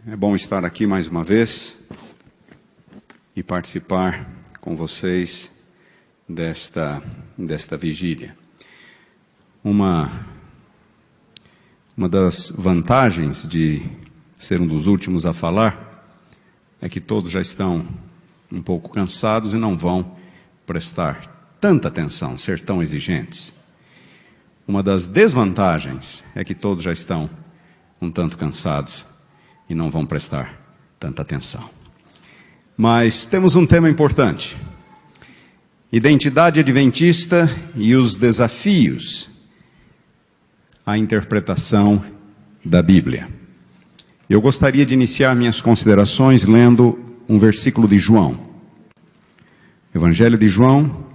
É bom estar aqui mais uma vez e participar com vocês desta vigília. Uma das vantagens de ser um dos últimos a falar é que todos já estão um pouco cansados e não vão prestar tanta atenção, ser tão exigentes. Uma das desvantagens é que todos já estão um tanto cansados e não vão prestar tanta atenção. Mas temos um tema importante: identidade adventista e os desafios à interpretação da Bíblia. Eu gostaria de iniciar minhas considerações lendo um versículo de João. Evangelho de João,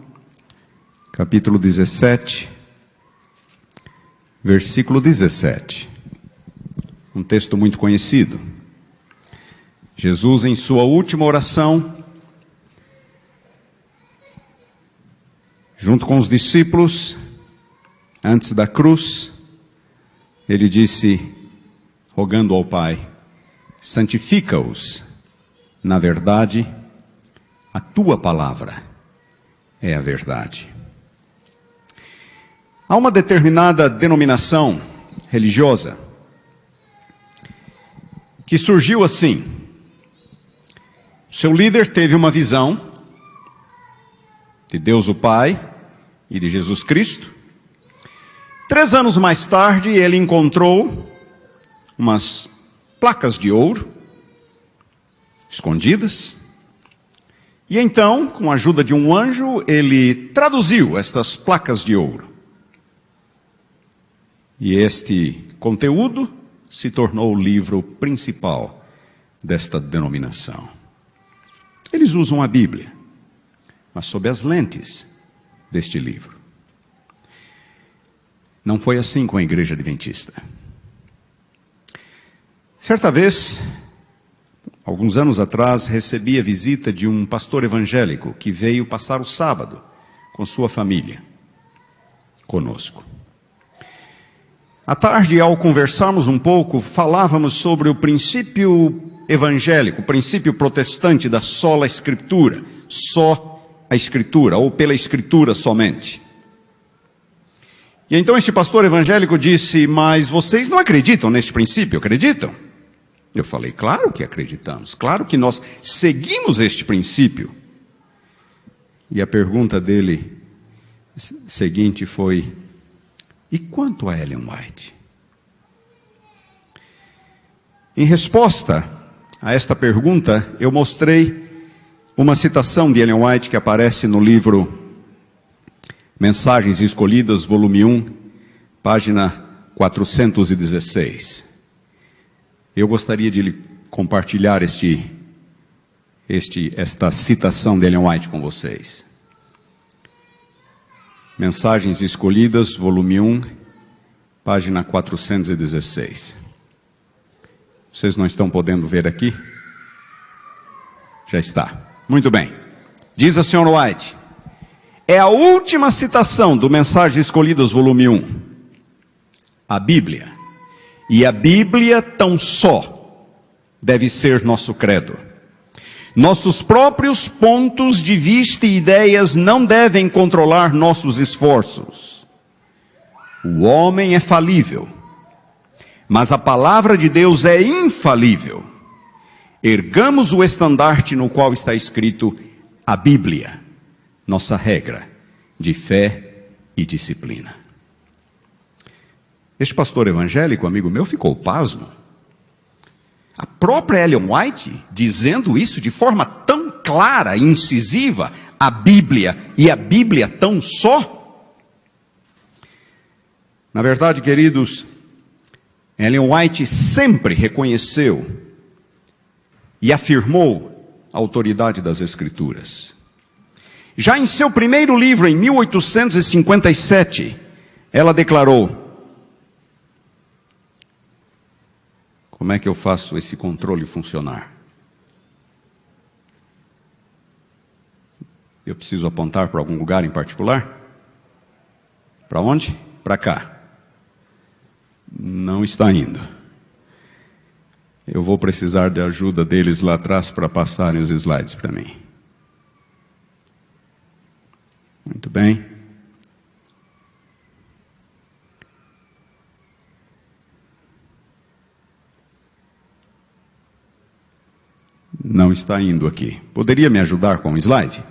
capítulo 17, versículo 17. Um texto muito conhecido. Jesus, em sua última oração, junto com os discípulos, antes da cruz, ele disse, rogando ao Pai: santifica-os na verdade, a tua palavra é a verdade. Há uma determinada denominação religiosa que surgiu assim. Seu líder teve uma visão de Deus o Pai e de Jesus Cristo. 3 anos mais tarde, ele encontrou umas placas de ouro escondidas. E então, com a ajuda de um anjo, ele traduziu estas placas de ouro. E este conteúdo se tornou o livro principal desta denominação. Eles usam a Bíblia, mas sob as lentes deste livro. Não foi assim com a Igreja Adventista. Certa vez, alguns anos atrás, recebi a visita de um pastor evangélico que veio passar o sábado com sua família conosco. À tarde, ao conversarmos um pouco, falávamos sobre o princípio evangélico, o princípio protestante da sola escritura, só a escritura, ou pela escritura somente. E então este pastor evangélico disse: mas vocês não acreditam neste princípio, acreditam? Eu falei: claro que acreditamos, claro que nós seguimos este princípio. E a pergunta dele seguinte foi: e quanto a Ellen White? Em resposta a esta pergunta, eu mostrei uma citação de Ellen White que aparece no livro Mensagens Escolhidas, volume 1, página 416. Eu gostaria de compartilhar esta citação de Ellen White com vocês. Mensagens Escolhidas, volume 1, página 416. Vocês não estão podendo ver aqui? Já está. Muito bem. Diz a senhora White: é a última citação do Mensagens Escolhidas, volume 1. A Bíblia. E a Bíblia tão só deve ser nosso credo. Nossos próprios pontos de vista e ideias não devem controlar nossos esforços. O homem é falível, mas a palavra de Deus é infalível. Ergamos o estandarte no qual está escrito a Bíblia, nossa regra de fé e disciplina. Este pastor evangélico, amigo meu, ficou pasmo. A própria Ellen White dizendo isso de forma tão clara e incisiva, a Bíblia e a Bíblia tão só. Na verdade, queridos, Ellen White sempre reconheceu e afirmou a autoridade das Escrituras. Já em seu primeiro livro, em 1857, ela declarou: como é que eu faço esse controle funcionar? Eu preciso apontar para algum lugar em particular? Para onde? Para cá. Não está indo. Eu vou precisar de ajuda deles lá atrás para passarem os slides para mim. Muito bem. Não está indo aqui. Poderia me ajudar com o slide?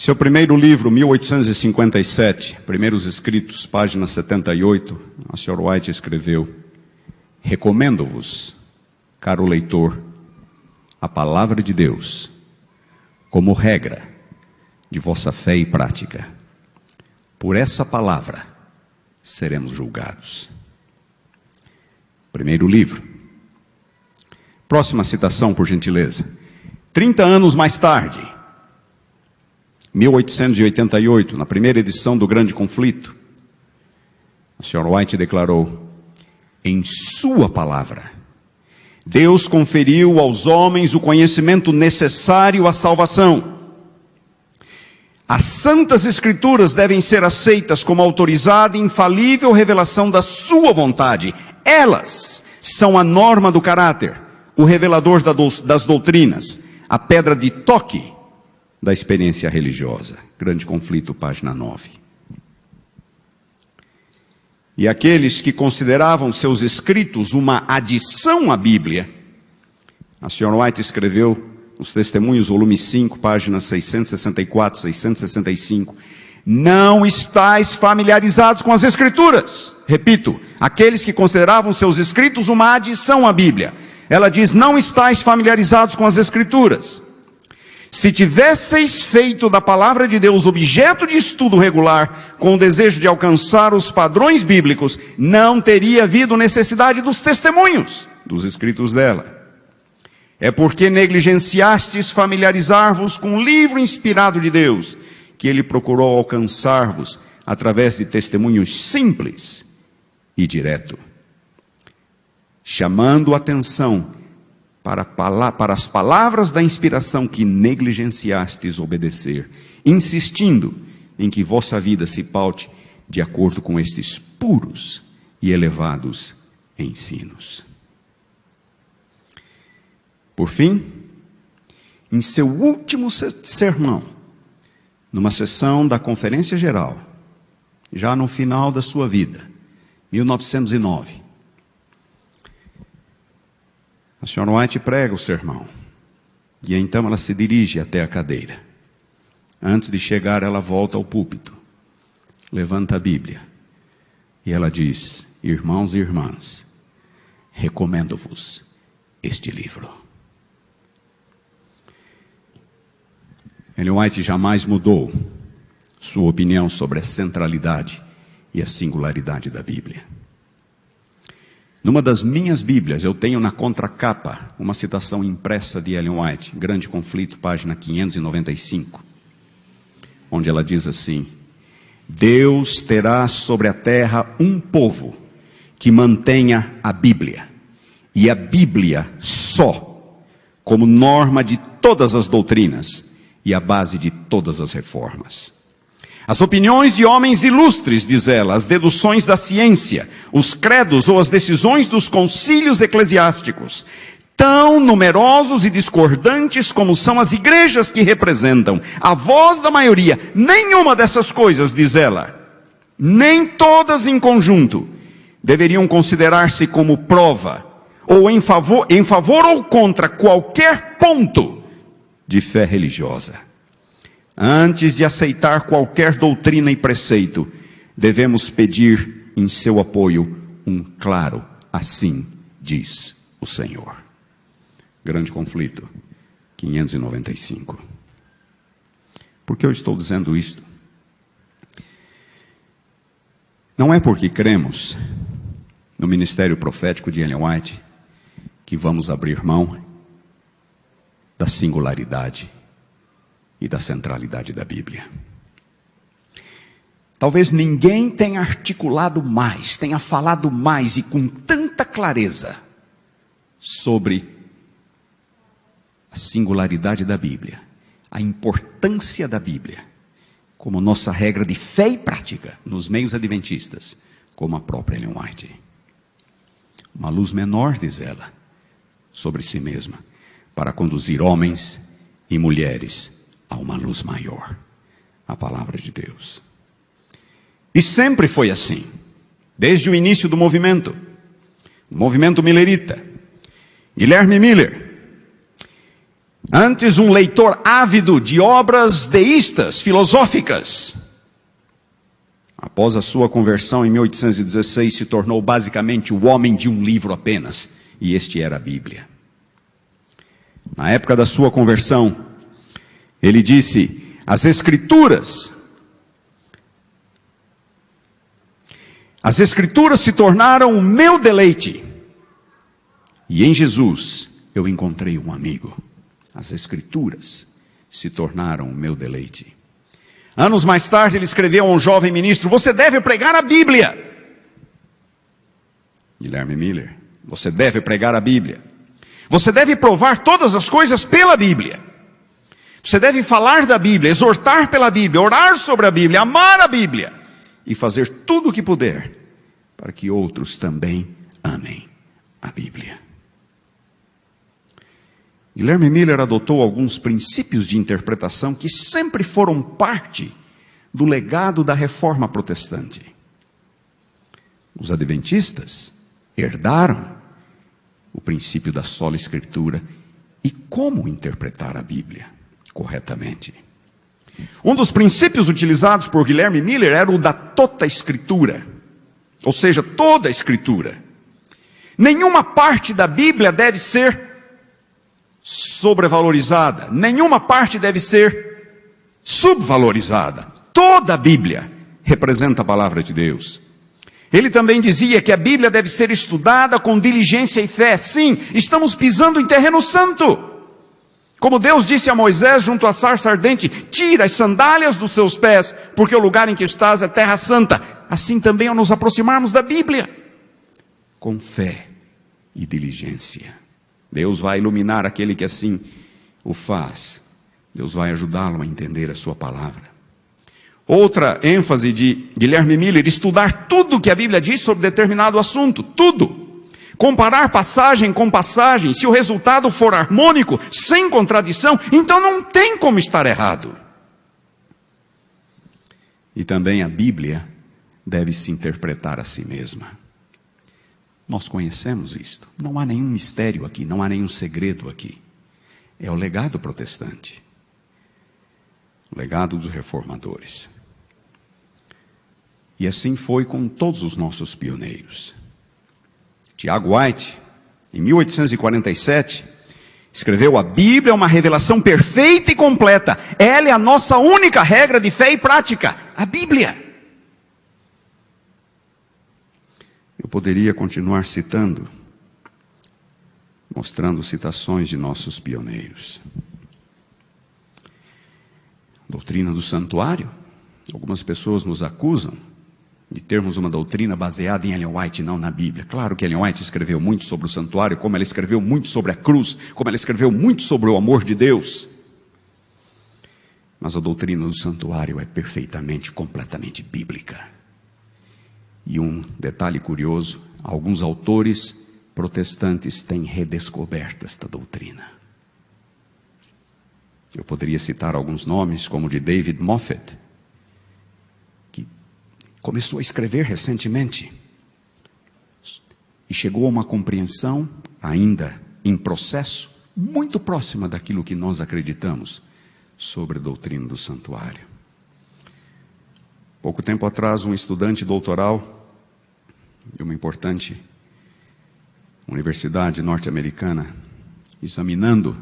Seu primeiro livro, 1857, Primeiros Escritos, página 78, a senhora White escreveu: recomendo-vos, caro leitor, a palavra de Deus, como regra de vossa fé e prática. Por essa palavra seremos julgados. Primeiro livro. Próxima citação, por gentileza. 30 anos mais tarde, 1888, na primeira edição do Grande Conflito, a senhora White declarou: em sua palavra, Deus conferiu aos homens o conhecimento necessário à salvação. As Santas Escrituras devem ser aceitas como autorizada e infalível revelação da sua vontade. Elas são a norma do caráter, o revelador das doutrinas, a pedra de toque da experiência religiosa. Grande Conflito, página 9. E aqueles que consideravam seus escritos uma adição à Bíblia, a senhora White escreveu nos Testemunhos, volume 5, páginas 664, 665, não estáis familiarizados com as Escrituras. Repito, aqueles que consideravam seus escritos uma adição à Bíblia. Ela diz: não estáis familiarizados com as Escrituras. Se tivesseis feito da palavra de Deus objeto de estudo regular, com o desejo de alcançar os padrões bíblicos, não teria havido necessidade dos testemunhos dos escritos dela. É porque negligenciastes familiarizar-vos com o livro inspirado de Deus, que ele procurou alcançar-vos através de testemunhos simples e direto, chamando a atenção para as palavras da inspiração que negligenciastes obedecer, insistindo em que vossa vida se paute de acordo com estes puros e elevados ensinos. Por fim, em seu último sermão, numa sessão da Conferência Geral, já no final da sua vida, 1909, a senhora White prega o sermão, e então ela se dirige até a cadeira. Antes de chegar, ela volta ao púlpito, levanta a Bíblia, e ela diz: irmãos e irmãs, recomendo-vos este livro. Ellen White jamais mudou sua opinião sobre a centralidade e a singularidade da Bíblia. Numa das minhas Bíblias, eu tenho na contracapa uma citação impressa de Ellen White, Grande Conflito, página 595, onde ela diz assim: Deus terá sobre a terra um povo que mantenha a Bíblia, e a Bíblia só, como norma de todas as doutrinas e a base de todas as reformas. As opiniões de homens ilustres, diz ela, as deduções da ciência, os credos ou as decisões dos concílios eclesiásticos, tão numerosos e discordantes como são as igrejas que representam a voz da maioria, nenhuma dessas coisas, diz ela, nem todas em conjunto, deveriam considerar-se como prova, ou em favor ou contra qualquer ponto de fé religiosa. Antes de aceitar qualquer doutrina e preceito, devemos pedir em seu apoio um claro assim diz o Senhor. Grande Conflito, 595. Por que eu estou dizendo isto? Não é porque cremos no ministério profético de Ellen White que vamos abrir mão da singularidade e da centralidade da Bíblia. Talvez ninguém tenha articulado mais, tenha falado mais e com tanta clareza sobre a singularidade da Bíblia, a importância da Bíblia, como nossa regra de fé e prática nos meios adventistas, como a própria Ellen White. Uma luz menor, diz ela, sobre si mesma, para conduzir homens e mulheres a uma luz maior, a palavra de Deus. E sempre foi assim, desde o início do movimento millerita. Guilherme Miller, antes um leitor ávido de obras deístas, filosóficas, após a sua conversão em 1816, se tornou basicamente o homem de um livro apenas, e este era a Bíblia. Na época da sua conversão, ele disse: as Escrituras se tornaram o meu deleite, e em Jesus eu encontrei um amigo. As Escrituras se tornaram o meu deleite. Anos mais tarde ele escreveu a um jovem ministro: você deve pregar a Bíblia. Guilherme Miller: você deve pregar a Bíblia. Você deve provar todas as coisas pela Bíblia. Você deve falar da Bíblia, exortar pela Bíblia, orar sobre a Bíblia, amar a Bíblia e fazer tudo o que puder para que outros também amem a Bíblia. Guilherme Miller adotou alguns princípios de interpretação que sempre foram parte do legado da Reforma Protestante. Os adventistas herdaram o princípio da sola Escritura e como interpretar a Bíblia corretamente. Um dos princípios utilizados por Guilherme Miller era o da tota Escritura, ou seja, toda a Escritura. Nenhuma parte da Bíblia deve ser sobrevalorizada, nenhuma parte deve ser subvalorizada. Toda a Bíblia representa a palavra de Deus. Ele também dizia que a Bíblia deve ser estudada com diligência e fé. Sim, estamos pisando em terreno santo. Como Deus disse a Moisés junto à sarça ardente: tira as sandálias dos seus pés, porque o lugar em que estás é terra santa. Assim também ao nos aproximarmos da Bíblia, com fé e diligência. Deus vai iluminar aquele que assim o faz. Deus vai ajudá-lo a entender a sua palavra. Outra ênfase de Guilherme Miller: estudar tudo o que a Bíblia diz sobre determinado assunto, tudo. Comparar passagem com passagem. Se o resultado for harmônico, sem contradição, então não tem como estar errado. E também a Bíblia deve se interpretar a si mesma. Nós conhecemos isto. Não há nenhum mistério aqui, não há nenhum segredo aqui. É o legado protestante. O legado dos reformadores. E assim foi com todos os nossos pioneiros. Tiago White, em 1847, escreveu: a Bíblia é uma revelação perfeita e completa. Ela é a nossa única regra de fé e prática. A Bíblia. Eu poderia continuar citando, mostrando citações de nossos pioneiros. Doutrina do santuário. Algumas pessoas nos acusam de termos uma doutrina baseada em Ellen White, não na Bíblia. Claro que Ellen White escreveu muito sobre o santuário, como ela escreveu muito sobre a cruz, como ela escreveu muito sobre o amor de Deus. Mas a doutrina do santuário é perfeitamente, completamente bíblica. E um detalhe curioso: alguns autores protestantes têm redescoberto esta doutrina. Eu poderia citar alguns nomes, como o de David Moffat, que começou a escrever recentemente e chegou a uma compreensão, ainda em processo, muito próxima daquilo que nós acreditamos sobre a doutrina do santuário. Pouco tempo atrás, um estudante doutoral de uma importante universidade norte-americana, examinando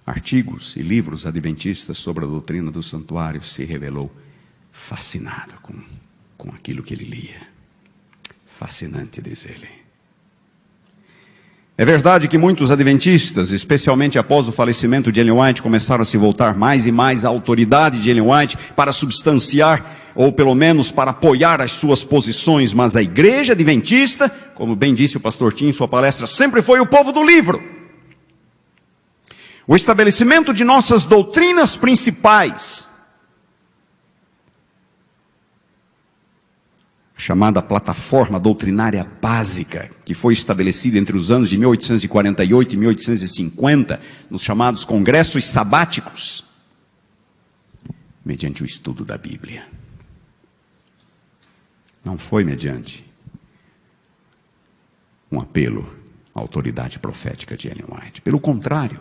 artigos e livros adventistas sobre a doutrina do santuário, se revelou fascinado com aquilo que ele lia. Fascinante, diz ele. É verdade que muitos adventistas, especialmente após o falecimento de Ellen White, começaram a se voltar mais e mais à autoridade de Ellen White para substanciar, ou pelo menos para apoiar as suas posições, mas a igreja adventista, como bem disse o pastor Tim em sua palestra, sempre foi o povo do livro. O estabelecimento de nossas doutrinas principais chamada plataforma doutrinária básica, que foi estabelecida entre os anos de 1848 e 1850, nos chamados congressos sabáticos, mediante o estudo da Bíblia. Não foi mediante um apelo à autoridade profética de Ellen White. Pelo contrário,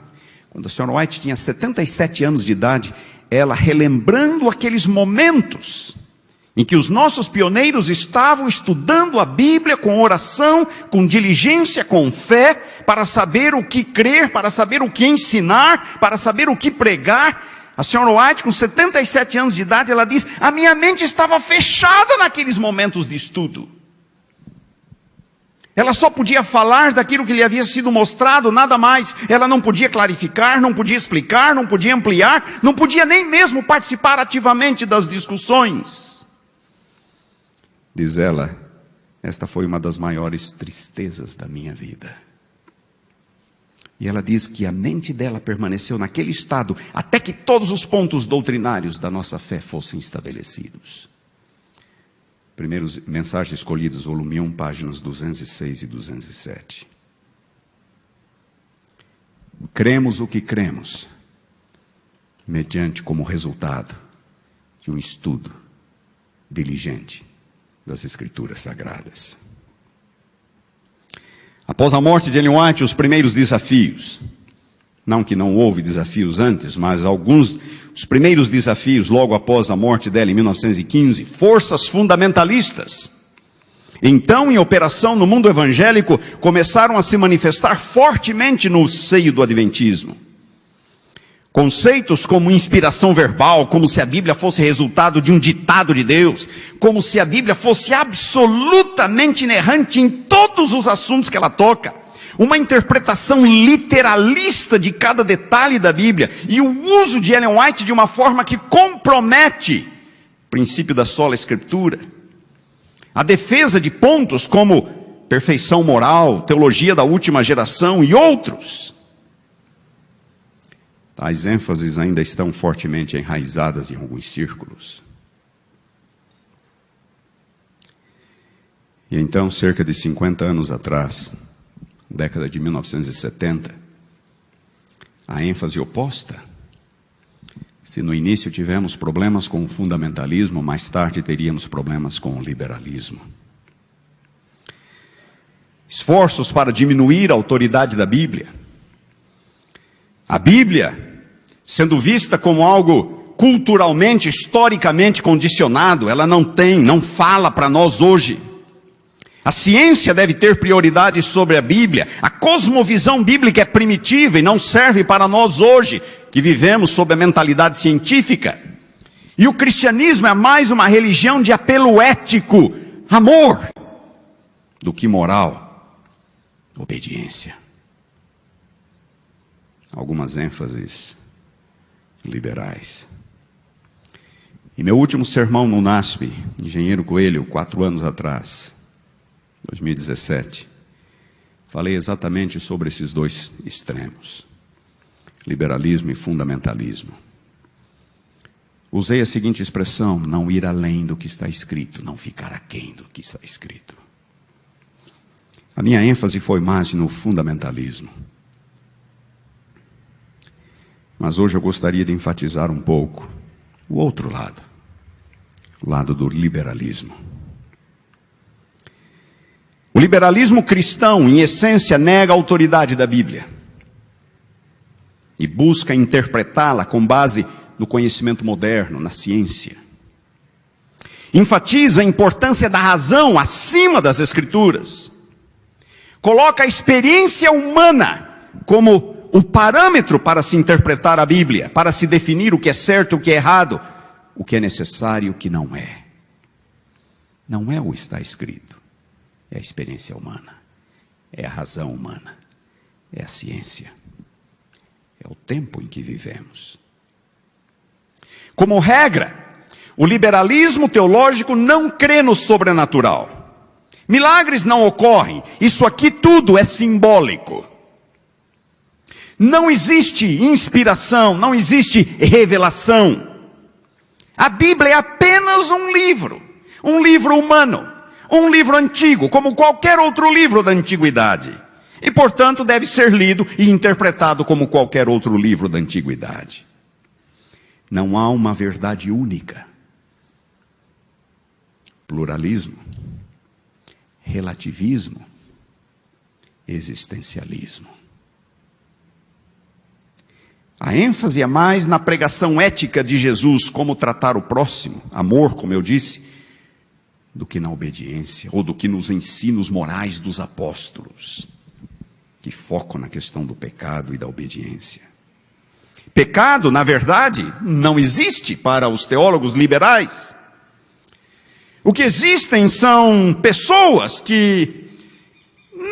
quando a senhora White tinha 77 anos de idade, ela, relembrando aqueles momentos em que os nossos pioneiros estavam estudando a Bíblia com oração, com diligência, com fé, para saber o que crer, para saber o que ensinar, para saber o que pregar. A senhora White, com 77 anos de idade, ela diz: a minha mente estava fechada naqueles momentos de estudo. Ela só podia falar daquilo que lhe havia sido mostrado, nada mais. Ela não podia clarificar, não podia explicar, não podia ampliar, não podia nem mesmo participar ativamente das discussões. Diz ela, esta foi uma das maiores tristezas da minha vida. E ela diz que a mente dela permaneceu naquele estado até que todos os pontos doutrinários da nossa fé fossem estabelecidos. Primeiros Mensagens Escolhidas, volume 1, páginas 206 e 207. Cremos o que cremos, mediante como resultado de um estudo diligente das Escrituras Sagradas. Após a morte de Ellen White, os primeiros desafios, não que não houve desafios antes, mas os primeiros desafios logo após a morte dela em 1915, forças fundamentalistas, então em operação no mundo evangélico, começaram a se manifestar fortemente no seio do adventismo. Conceitos como inspiração verbal, como se a Bíblia fosse resultado de um ditado de Deus, como se a Bíblia fosse absolutamente inerrante em todos os assuntos que ela toca. Uma interpretação literalista de cada detalhe da Bíblia e o uso de Ellen White de uma forma que compromete o princípio da sola Escritura. A defesa de pontos como perfeição moral, teologia da última geração e outros. Tais ênfases ainda estão fortemente enraizadas em alguns círculos. E então, cerca de 50 anos atrás, década de 1970, a ênfase oposta. Se no início tivemos problemas com o fundamentalismo, mais tarde teríamos problemas com o liberalismo. Esforços para diminuir a autoridade da Bíblia. A Bíblia, sendo vista como algo culturalmente, historicamente condicionado, ela não fala para nós hoje. A ciência deve ter prioridade sobre a Bíblia. A cosmovisão bíblica é primitiva e não serve para nós hoje, que vivemos sob a mentalidade científica. E o cristianismo é mais uma religião de apelo ético, amor, do que moral, obediência. Algumas ênfases liberais. Em meu último sermão no NASP, Engenheiro Coelho, 4 anos atrás, 2017, falei exatamente sobre esses dois extremos, liberalismo e fundamentalismo. Usei a seguinte expressão: não ir além do que está escrito, não ficar aquém do que está escrito. A minha ênfase foi mais no fundamentalismo. Mas hoje eu gostaria de enfatizar um pouco o outro lado, o lado do liberalismo. O liberalismo cristão, em essência, nega a autoridade da Bíblia e busca interpretá-la com base no conhecimento moderno, na ciência. Enfatiza a importância da razão acima das Escrituras. Coloca a experiência humana como um parâmetro para se interpretar a Bíblia, para se definir o que é certo, o que é errado, o que é necessário e o que não é. Não é o que está escrito, é a experiência humana, é a razão humana, é a ciência, é o tempo em que vivemos. Como regra, o liberalismo teológico não crê no sobrenatural. Milagres não ocorrem, isso aqui tudo é simbólico. Não existe inspiração, não existe revelação. A Bíblia é apenas um livro humano, um livro antigo, como qualquer outro livro da antiguidade. E, portanto, deve ser lido e interpretado como qualquer outro livro da antiguidade. Não há uma verdade única. Pluralismo, relativismo, existencialismo. A ênfase é mais na pregação ética de Jesus, como tratar o próximo, amor, como eu disse, do que na obediência, ou do que nos ensinos morais dos apóstolos, que focam na questão do pecado e da obediência. Pecado, na verdade, não existe para os teólogos liberais. O que existem são pessoas que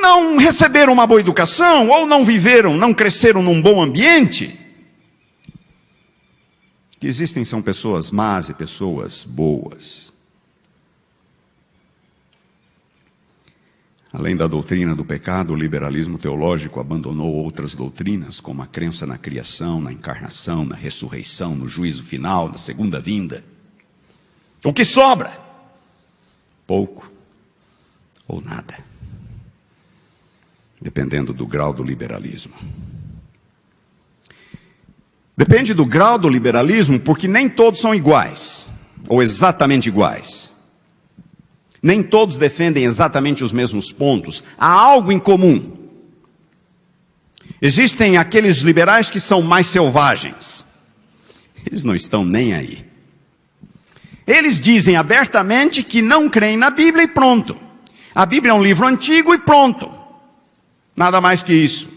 não receberam uma boa educação, ou não viveram, não cresceram num bom ambiente. O que existem são pessoas más e pessoas boas. Além da doutrina do pecado, o liberalismo teológico abandonou outras doutrinas, como a crença na criação, na encarnação, na ressurreição, no juízo final, na segunda vinda. O que sobra? Pouco ou nada, dependendo do grau do liberalismo. Depende do grau do liberalismo, porque nem todos são iguais, ou exatamente iguais. Nem todos defendem exatamente os mesmos pontos. Há algo em comum. Existem aqueles liberais que são mais selvagens. Eles não estão nem aí. Eles dizem abertamente que não creem na Bíblia e pronto. A Bíblia é um livro antigo e pronto. Nada mais que isso.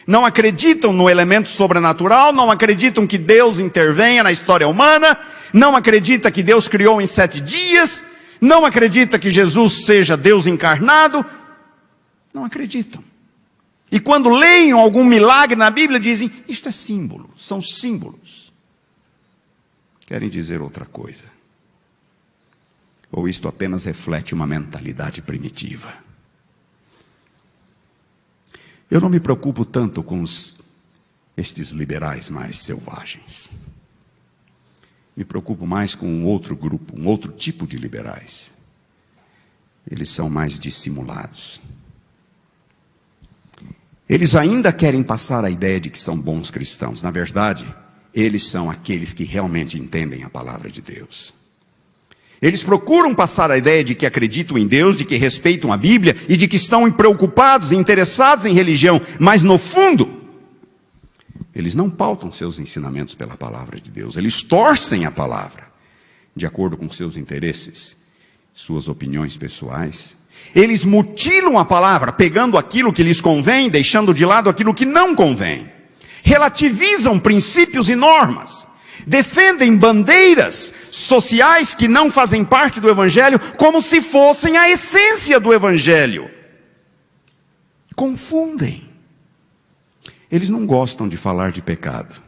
Não acreditam no elemento sobrenatural, não acreditam que Deus intervenha na história humana, não acreditam que Deus criou em 7 dias, não acreditam que Jesus seja Deus encarnado, não acreditam. E quando leem algum milagre na Bíblia, dizem, isto é símbolo, são símbolos. Querem dizer outra coisa. Ou isto apenas reflete uma mentalidade primitiva. Eu não me preocupo tanto com estes liberais mais selvagens. Me preocupo mais com um outro grupo, um outro tipo de liberais. Eles são mais dissimulados. Eles ainda querem passar a ideia de que são bons cristãos. Na verdade, eles são aqueles que realmente entendem a palavra de Deus. Eles procuram passar a ideia de que acreditam em Deus, de que respeitam a Bíblia e de que estão preocupados e interessados em religião, mas no fundo, eles não pautam seus ensinamentos pela palavra de Deus, eles torcem a palavra, de acordo com seus interesses, suas opiniões pessoais. Eles mutilam a palavra, pegando aquilo que lhes convém, deixando de lado aquilo que não convém. Relativizam princípios e normas. Defendem bandeiras sociais que não fazem parte do Evangelho, como se fossem a essência do Evangelho. Confundem. Eles não gostam de falar de pecado.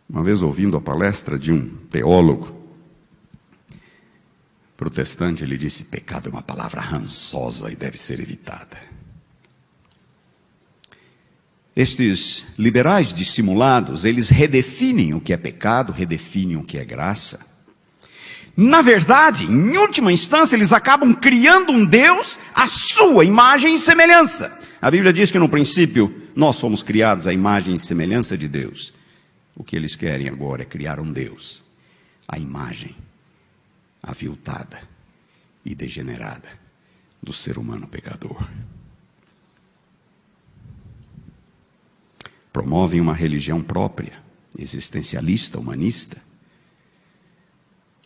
Uma vez ouvindo a palestra de um teólogo protestante, ele disse, pecado é uma palavra rançosa e deve ser evitada. Estes liberais dissimulados, eles redefinem o que é pecado, redefinem o que é graça. Na verdade, em última instância, eles acabam criando um Deus à sua imagem e semelhança. A Bíblia diz que no princípio nós fomos criados à imagem e semelhança de Deus. O que eles querem agora é criar um Deus, a imagem aviltada e degenerada do ser humano pecador. Promovem uma religião própria, existencialista, humanista,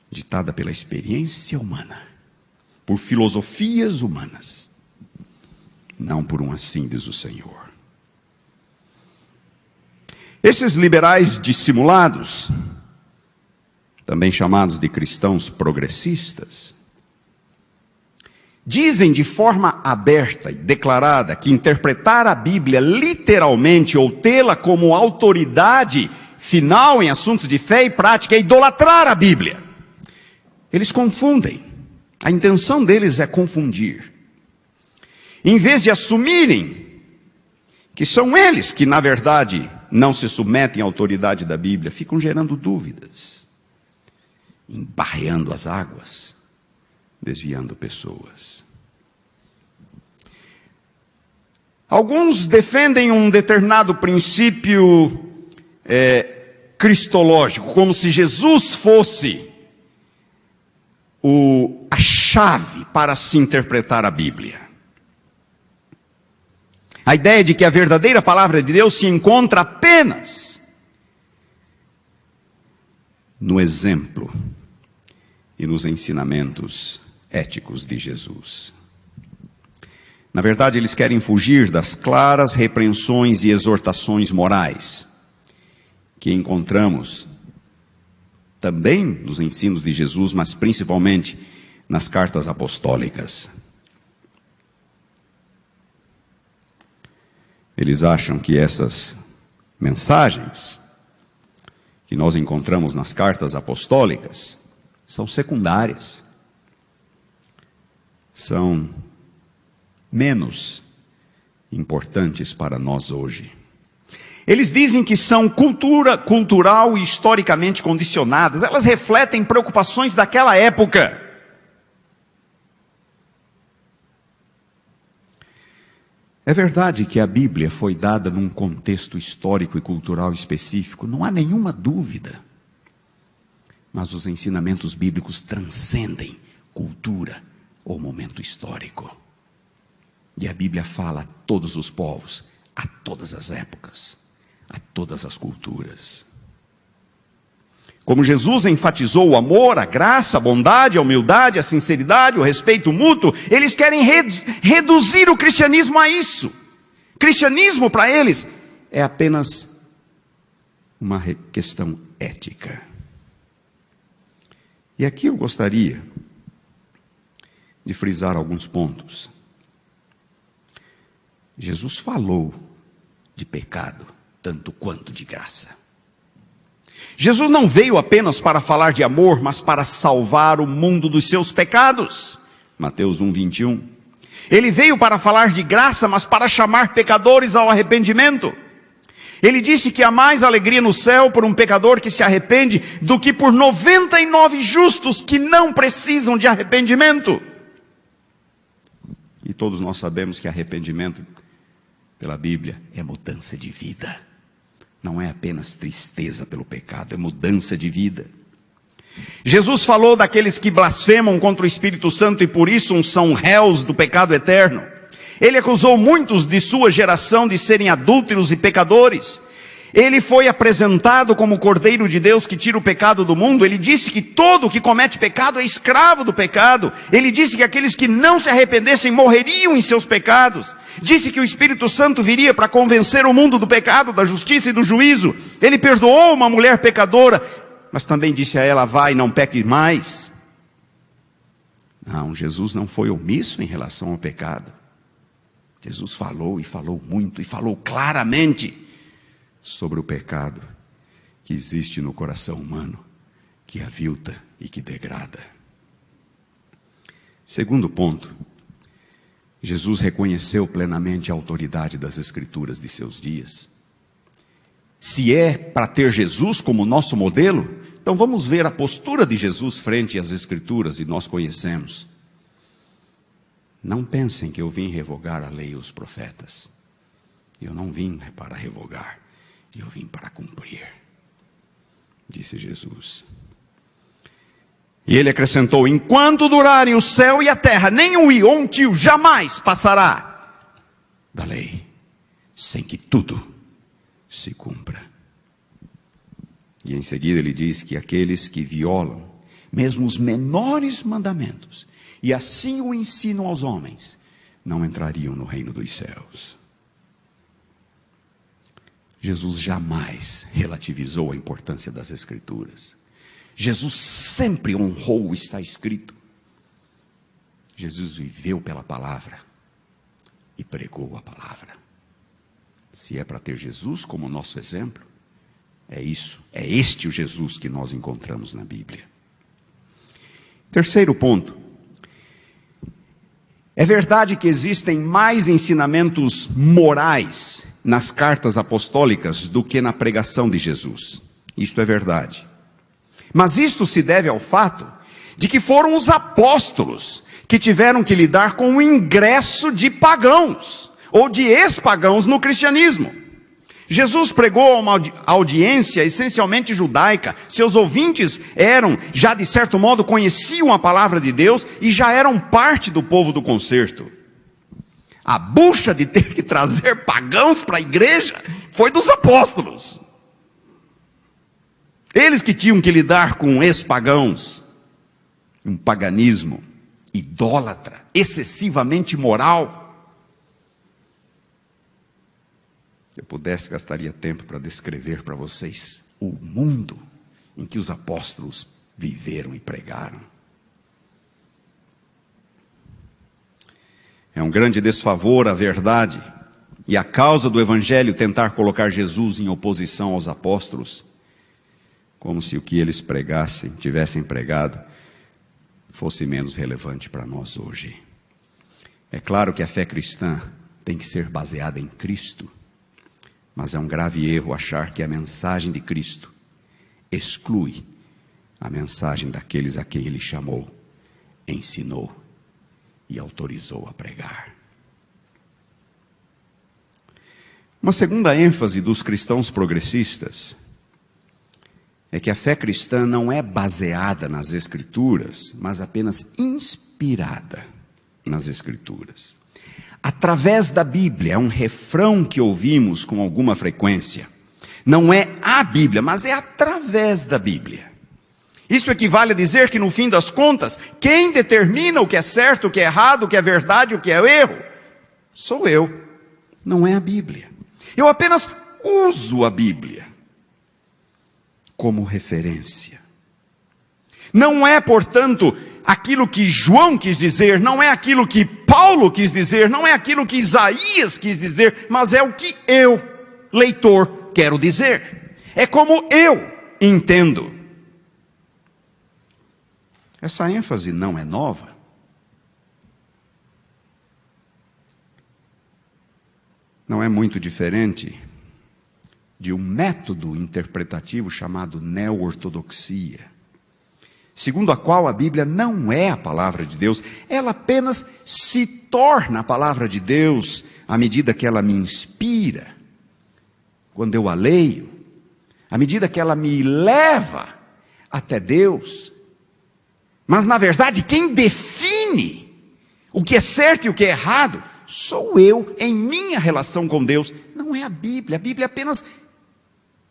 ditada pela experiência humana, por filosofias humanas, não por um assim diz o Senhor. Esses liberais dissimulados, também chamados de cristãos progressistas, dizem de forma aberta e declarada que interpretar a Bíblia literalmente ou tê-la como autoridade final em assuntos de fé e prática é idolatrar a Bíblia. Eles confundem. A intenção deles é confundir. Em vez de assumirem que são eles que, na verdade, não se submetem à autoridade da Bíblia, ficam gerando dúvidas, embarreando as águas, desviando pessoas. Alguns defendem um determinado princípio cristológico, como se Jesus fosse a chave para se interpretar a Bíblia. A ideia de que a verdadeira palavra de Deus se encontra apenas no exemplo e nos ensinamentos éticos de Jesus. Na verdade, eles querem fugir das claras repreensões e exortações morais que encontramos também nos ensinos de Jesus, mas principalmente nas cartas apostólicas. Eles acham que essas mensagens que nós encontramos nas cartas apostólicas são secundárias, são menos importantes para nós hoje. Eles dizem que são cultural e historicamente condicionadas, elas refletem preocupações daquela época. É verdade que a Bíblia foi dada num contexto histórico e cultural específico, não há nenhuma dúvida. Mas os ensinamentos bíblicos transcendem cultura ou momento histórico. E a Bíblia fala a todos os povos, a todas as épocas, a todas as culturas. Como Jesus enfatizou o amor, a graça, a bondade, a humildade, a sinceridade, o respeito mútuo, eles querem reduzir o cristianismo a isso. Cristianismo para eles é apenas uma questão ética. E aqui eu gostaria de frisar alguns pontos. Jesus falou de pecado tanto quanto de graça. Jesus não veio apenas para falar de amor, mas para salvar o mundo dos seus pecados. Mateus 1:21. Ele veio para falar de graça, mas para chamar pecadores ao arrependimento. Ele disse que há mais alegria no céu por um pecador que se arrepende do que por 99 justos que não precisam de arrependimento. E todos nós sabemos que arrependimento, pela Bíblia, é mudança de vida. Não é apenas tristeza pelo pecado, é mudança de vida. Jesus falou daqueles que blasfemam contra o Espírito Santo e por isso são réus do pecado eterno. Ele acusou muitos de sua geração de serem adúlteros e pecadores. Ele foi apresentado como o Cordeiro de Deus que tira o pecado do mundo. Ele disse que todo que comete pecado é escravo do pecado. Ele disse que aqueles que não se arrependessem morreriam em seus pecados. Disse que o Espírito Santo viria para convencer o mundo do pecado, da justiça e do juízo. Ele perdoou uma mulher pecadora, mas também disse a ela: vai, não peque mais. Não, Jesus não foi omisso em relação ao pecado. Jesus falou e falou muito e falou claramente sobre o pecado que existe no coração humano, que avilta e que degrada. Segundo ponto, Jesus reconheceu plenamente a autoridade das Escrituras de seus dias. Se é para ter Jesus como nosso modelo, então vamos ver a postura de Jesus frente às Escrituras, e nós conhecemos. Não pensem que eu vim revogar a lei e os profetas. Eu não vim para revogar, eu vim para cumprir, disse Jesus. E ele acrescentou: enquanto durarem o céu e a terra, nem um i ou um tio jamais passará da lei, sem que tudo se cumpra. E em seguida ele diz que aqueles que violam mesmo os menores mandamentos, e assim o ensinam aos homens, não entrariam no reino dos céus. Jesus jamais relativizou a importância das Escrituras. Jesus sempre honrou o está escrito. Jesus viveu pela palavra e pregou a palavra. Se é para ter Jesus como nosso exemplo, é isso, é este o Jesus que nós encontramos na Bíblia. Terceiro ponto. É verdade que existem mais ensinamentos morais nas cartas apostólicas do que na pregação de Jesus. Isto é verdade. Mas isto se deve ao fato de que foram os apóstolos que tiveram que lidar com o ingresso de pagãos, ou de ex-pagãos no cristianismo. Jesus pregou a uma audiência essencialmente judaica. Seus ouvintes já de certo modo, conheciam a palavra de Deus e já eram parte do povo do concerto. A bucha de ter que trazer pagãos para a igreja foi dos apóstolos. Eles que tinham que lidar com ex-pagãos, um paganismo idólatra, excessivamente moral. Se eu pudesse, gastaria tempo para descrever para vocês o mundo em que os apóstolos viveram e pregaram. É um grande desfavor à verdade e à causa do Evangelho tentar colocar Jesus em oposição aos apóstolos, como se o que eles tivessem pregado, fosse menos relevante para nós hoje. É claro que a fé cristã tem que ser baseada em Cristo, mas é um grave erro achar que a mensagem de Cristo exclui a mensagem daqueles a quem Ele chamou, ensinou e autorizou a pregar. Uma segunda ênfase dos cristãos progressistas é que a fé cristã não é baseada nas Escrituras, mas apenas inspirada nas Escrituras. Através da Bíblia, é um refrão que ouvimos com alguma frequência. Não é a Bíblia, mas é através da Bíblia. Isso equivale a dizer que, no fim das contas, quem determina o que é certo, o que é errado, o que é verdade, o que é erro, sou eu, não é a Bíblia. Eu apenas uso a Bíblia como referência. Não é, portanto, aquilo que João quis dizer, não é aquilo que Paulo quis dizer, não é aquilo que Isaías quis dizer, mas é o que eu, leitor, quero dizer. É como eu entendo. Essa ênfase não é nova. Não é muito diferente de um método interpretativo chamado neo-ortodoxia, segundo a qual a Bíblia não é a palavra de Deus, ela apenas se torna a palavra de Deus à medida que ela me inspira, quando eu a leio, à medida que ela me leva até Deus. Mas na verdade quem define o que é certo e o que é errado sou eu em minha relação com Deus, não é a Bíblia. A Bíblia apenas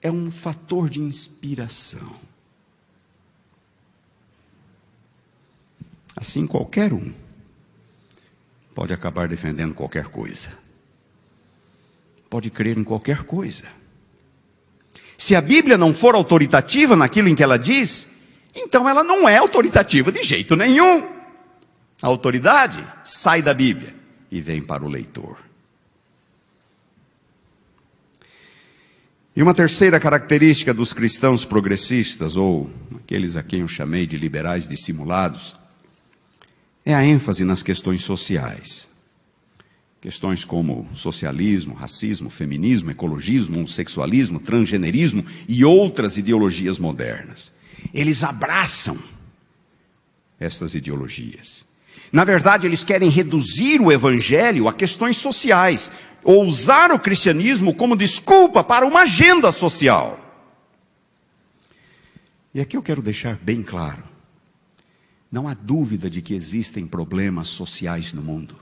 é um fator de inspiração. Assim, qualquer um pode acabar defendendo qualquer coisa. Pode crer em qualquer coisa. Se a Bíblia não for autoritativa naquilo em que ela diz, então ela não é autoritativa de jeito nenhum. A autoridade sai da Bíblia e vem para o leitor. E uma terceira característica dos cristãos progressistas, ou aqueles a quem eu chamei de liberais dissimulados, é a ênfase nas questões sociais. Questões como socialismo, racismo, feminismo, ecologismo, homossexualismo, transgenerismo e outras ideologias modernas. Eles abraçam essas ideologias. Na verdade, eles querem reduzir o evangelho a questões sociais, ou usar o cristianismo como desculpa para uma agenda social. E aqui eu quero deixar bem claro, não há dúvida de que existem problemas sociais no mundo.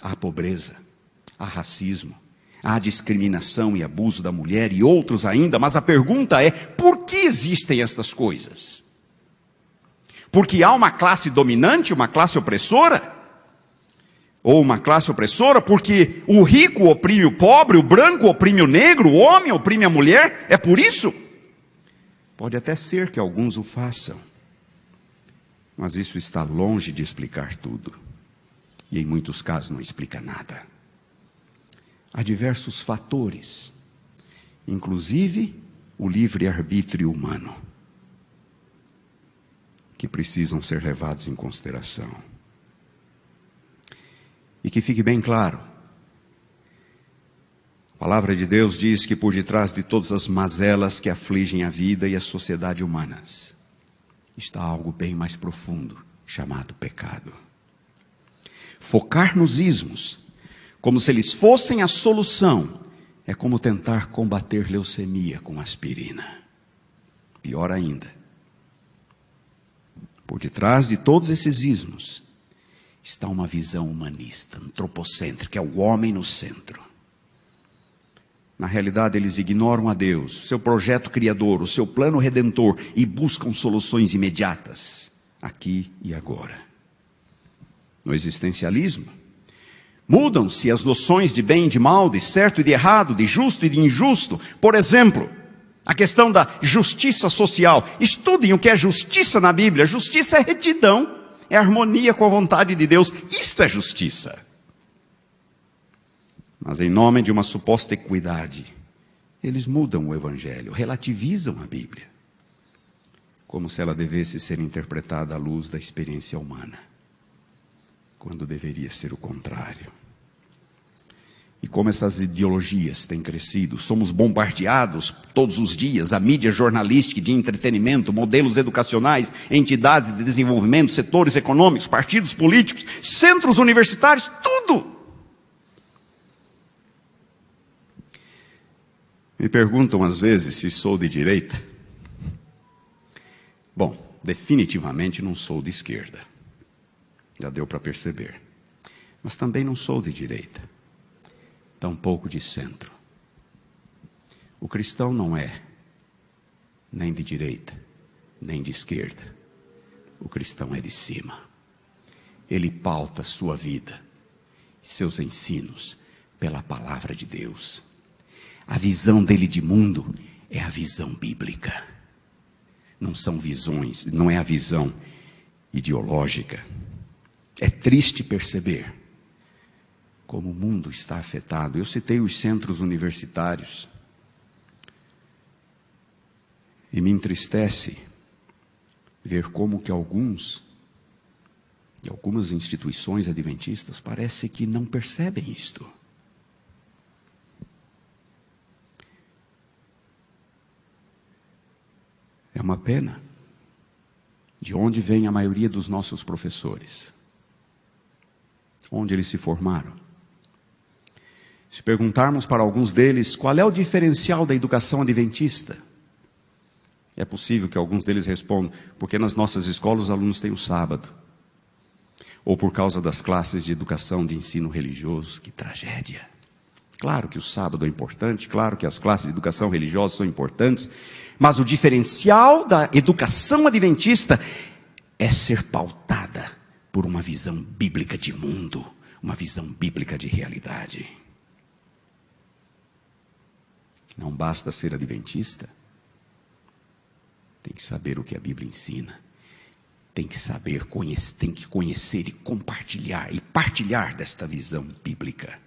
Há pobreza, há racismo, há discriminação e abuso da mulher e outros ainda, mas a pergunta é, por que existem estas coisas? Porque há uma classe dominante, uma classe opressora? Ou uma classe opressora porque o rico oprime o pobre, o branco oprime o negro, o homem oprime a mulher? É por isso? Pode até ser que alguns o façam, mas isso está longe de explicar tudo. E em muitos casos não explica nada. Há diversos fatores, inclusive o livre-arbítrio humano, que precisam ser levados em consideração. E que fique bem claro, a palavra de Deus diz que por detrás de todas as mazelas que afligem a vida e a sociedade humanas, está algo bem mais profundo, chamado pecado. Focar nos ismos, como se eles fossem a solução, é como tentar combater leucemia com aspirina. Pior ainda, por detrás de todos esses ismos, está uma visão humanista, antropocêntrica, é o homem no centro. Na realidade, eles ignoram a Deus, seu projeto criador, o seu plano redentor, e buscam soluções imediatas, aqui e agora. No existencialismo, mudam-se as noções de bem e de mal, de certo e de errado, de justo e de injusto. Por exemplo, a questão da justiça social. Estudem o que é justiça na Bíblia. Justiça é retidão, é harmonia com a vontade de Deus. Isto é justiça. Mas em nome de uma suposta equidade, eles mudam o Evangelho, relativizam a Bíblia, como se ela devesse ser interpretada à luz da experiência humana, quando deveria ser o contrário. E como essas ideologias têm crescido, somos bombardeados todos os dias, a mídia jornalística de entretenimento, modelos educacionais, entidades de desenvolvimento, setores econômicos, partidos políticos, centros universitários, tudo. Me perguntam às vezes se sou de direita. Bom, definitivamente não sou de esquerda. Já deu para perceber. Mas também não sou de direita. Tampouco de centro. O cristão não é nem de direita, nem de esquerda. O cristão é de cima. Ele pauta sua vida, seus ensinos, pela palavra de Deus. A visão dele de mundo é a visão bíblica. Não são visões, não é a visão ideológica. É triste perceber como o mundo está afetado. Eu citei os centros universitários. E me entristece ver como que algumas instituições adventistas parece que não percebem isto. É uma pena. De onde vem a maioria dos nossos professores? Onde eles se formaram? Se perguntarmos para alguns deles qual é o diferencial da educação adventista, é possível que alguns deles respondam: porque nas nossas escolas os alunos têm o sábado, ou por causa das classes de educação de ensino religioso. Que tragédia! Claro que o sábado é importante, claro que as classes de educação religiosa são importantes, mas o diferencial da educação adventista é ser pautada por uma visão bíblica de mundo, uma visão bíblica de realidade. Não basta ser adventista, tem que saber o que a Bíblia ensina, tem que saber, tem que conhecer e compartilhar e partilhar desta visão bíblica,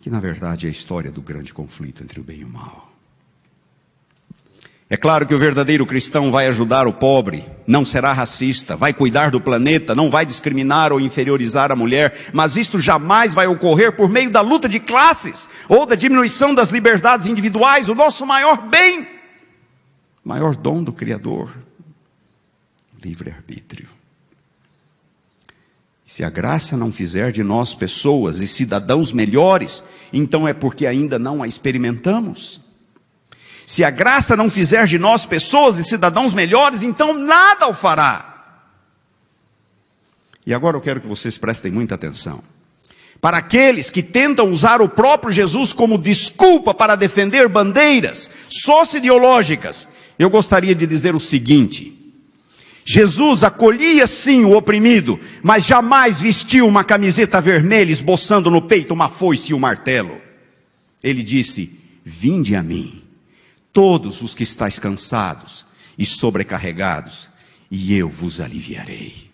que na verdade é a história do grande conflito entre o bem e o mal. É claro que o verdadeiro cristão vai ajudar o pobre, não será racista, vai cuidar do planeta, não vai discriminar ou inferiorizar a mulher, mas isto jamais vai ocorrer por meio da luta de classes ou da diminuição das liberdades individuais, o nosso maior bem, maior dom do Criador, livre-arbítrio. Se a graça não fizer de nós pessoas e cidadãos melhores, então é porque ainda não a experimentamos. Se a graça não fizer de nós pessoas e cidadãos melhores, então nada o fará. E agora eu quero que vocês prestem muita atenção. Para aqueles que tentam usar o próprio Jesus como desculpa para defender bandeiras socio-ideológicas, eu gostaria de dizer o seguinte: Jesus acolhia sim o oprimido, mas jamais vestiu uma camiseta vermelha esboçando no peito uma foice e um martelo. Ele disse: vinde a mim, todos os que estáis cansados e sobrecarregados, e eu vos aliviarei.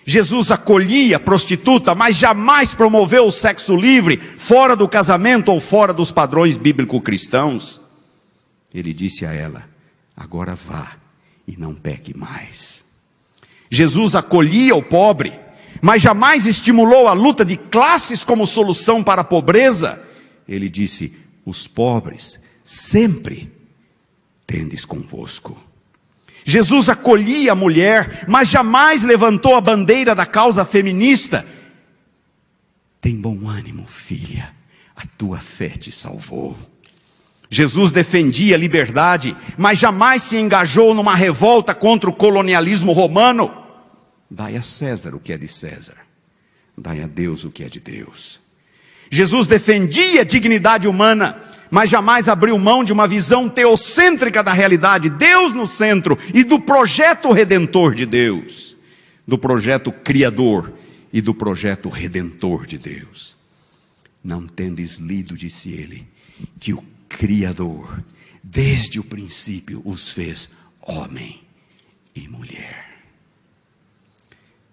Jesus acolhia a prostituta, mas jamais promoveu o sexo livre, fora do casamento ou fora dos padrões bíblico-cristãos. Ele disse a ela: agora vá e não peque mais. Jesus acolhia o pobre, mas jamais estimulou a luta de classes como solução para a pobreza. Ele disse: os pobres sempre tendes convosco. Jesus acolhia a mulher, mas jamais levantou a bandeira da causa feminista. Tem bom ânimo, filha, a tua fé te salvou. Jesus defendia a liberdade, mas jamais se engajou numa revolta contra o colonialismo romano. Dai a César o que é de César, dai a Deus o que é de Deus. Jesus defendia a dignidade humana, mas jamais abriu mão de uma visão teocêntrica da realidade, Deus no centro, e do projeto redentor de Deus, do projeto criador e do projeto redentor de Deus. Não tendes lido, disse ele, que o Criador, desde o princípio, os fez homem e mulher.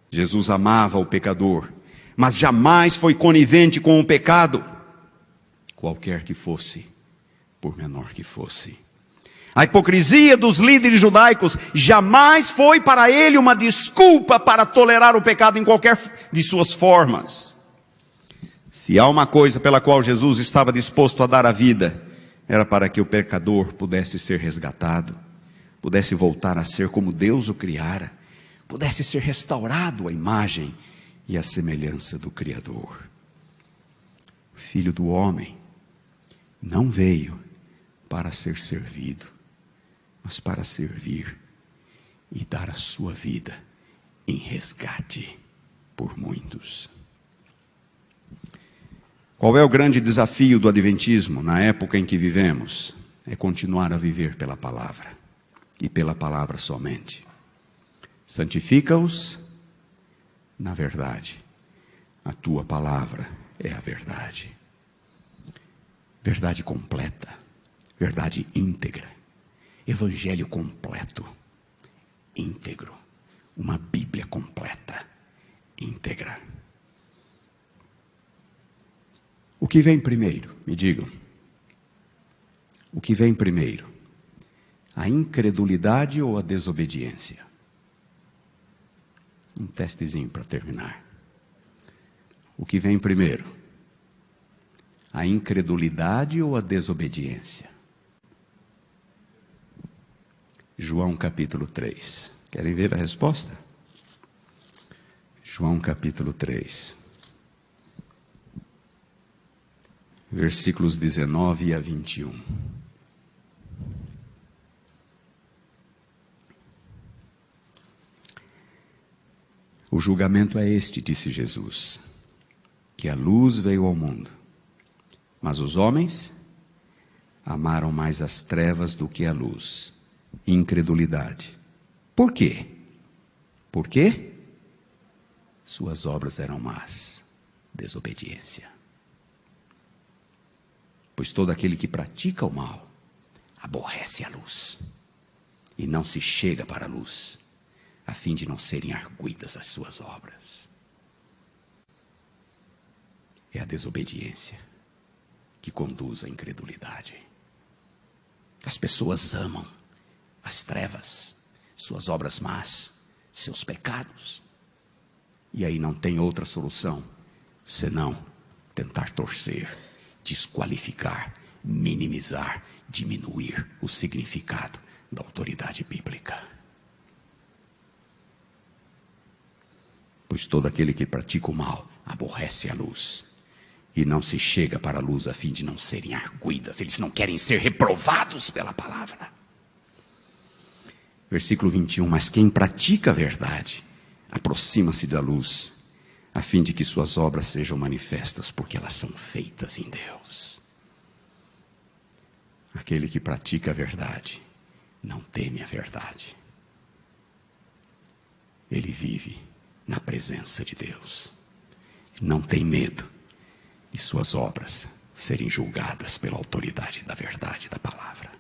Jesus amava o pecador, mas jamais foi conivente com o pecado, qualquer que fosse, por menor que fosse. A hipocrisia dos líderes judaicos jamais foi para ele uma desculpa para tolerar o pecado em qualquer de suas formas. Se há uma coisa pela qual Jesus estava disposto a dar a vida, era para que o pecador pudesse ser resgatado, pudesse voltar a ser como Deus o criara, pudesse ser restaurado à imagem e à semelhança do Criador. O Filho do homem não veio para ser servido, mas para servir e dar a sua vida em resgate por muitos. Qual é o grande desafio do adventismo na época em que vivemos? É continuar a viver pela palavra, e pela palavra somente. Santifica-os na verdade. A tua palavra é a verdade. Verdade completa, verdade íntegra, evangelho completo, íntegro, uma Bíblia completa, íntegra. O que vem primeiro? Me digam. O que vem primeiro? A incredulidade ou a desobediência? Um testezinho para terminar. O que vem primeiro? A incredulidade ou a desobediência? João capítulo 3. Querem ver a resposta? João capítulo 3. Versículos 19 a 21. O julgamento é este, disse Jesus, que a luz veio ao mundo, mas os homens amaram mais as trevas do que a luz. Incredulidade. Por quê? Por quê? Suas obras eram más. Desobediência. Pois todo aquele que pratica o mal aborrece a luz e não se chega para a luz, a fim de não serem arguidas as suas obras. É a desobediência que conduz à incredulidade. As pessoas amam as trevas, suas obras más, seus pecados, e aí não tem outra solução senão tentar torcer, desqualificar, minimizar, diminuir o significado da autoridade bíblica. Pois todo aquele que pratica o mal aborrece a luz e não se chega para a luz a fim de não serem arguidas. Eles não querem ser reprovados pela palavra. Versículo 21, mas quem pratica a verdade aproxima-se da luz, a fim de que suas obras sejam manifestas, porque elas são feitas em Deus. Aquele que pratica a verdade não teme a verdade. Ele vive na presença de Deus. Não tem medo de suas obras serem julgadas pela autoridade da verdade da palavra.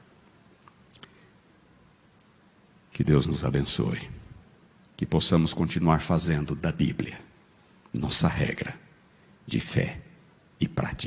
Que Deus nos abençoe. Que possamos continuar fazendo da Bíblia nossa regra de fé e prática.